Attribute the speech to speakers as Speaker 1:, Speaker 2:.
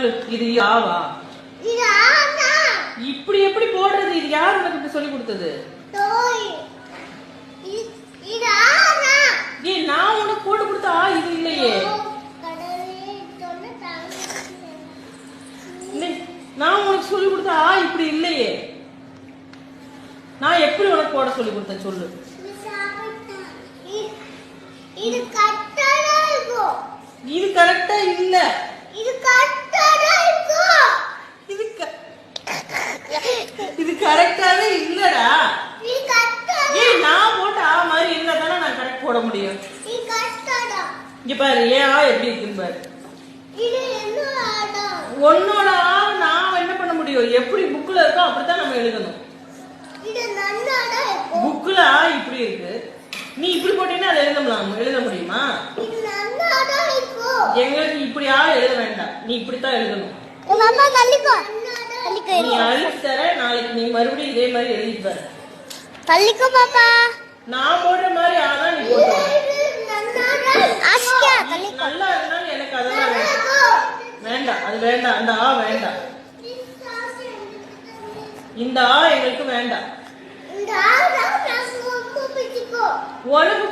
Speaker 1: சொல்லு. இது ஆவா? இப்படி எப்படி போடுறது? இது யார் உனக்கு சொல்லி கொடுத்தது? நான் உனக்கு போட்டு கொடுத்தா இது இல்லையே. நான் உனக்கு சொல்லி கொடுத்தா இப்படி இல்லையே. நான் எப்படி உனக்கு போட சொல்லி கொடுத்தேன் சொல்லு. இது கரெக்டா இல்ல. இது கரெக்டாவே இல்லடா. ஏன் நான் போட்ட ஆ மாதிரி இருந்தா தானே நான் கரெக்ட் போட முடியும். இங்க பாரு ஏன் எப்படி இருக்குன்னு பாரு. உன்னோட ஆ நான் என்ன பண்ண முடியும்? எப்படி புக்ல இருக்கோ அப்படித்தான் நம்ம எழுதணும். புக்ல இப்படி இருக்கு, நீ இப்படி போட்டீங்கன்னா அதை எழுத முடியுமா? எங்களுக்கு இப்படியா எழுத வேண்டாம், நீ இப்படித்தான் எழுதணும். நீ அழிச்சு தர, நாளைக்கு நீ மறுபடியும் இதே மாதிரி எழுதிட்டு வர. நான் போடுற மாதிரி ஆதான் நீ போடுற. நல்லா இருந்தாலும் எனக்கு அதெல்லாம் வேண்டாம். அது வேண்டாம், அந்த ஆ வேண்டாம். இந்த ஆ எங்களுக்கு வேண்டாம். உனக்கு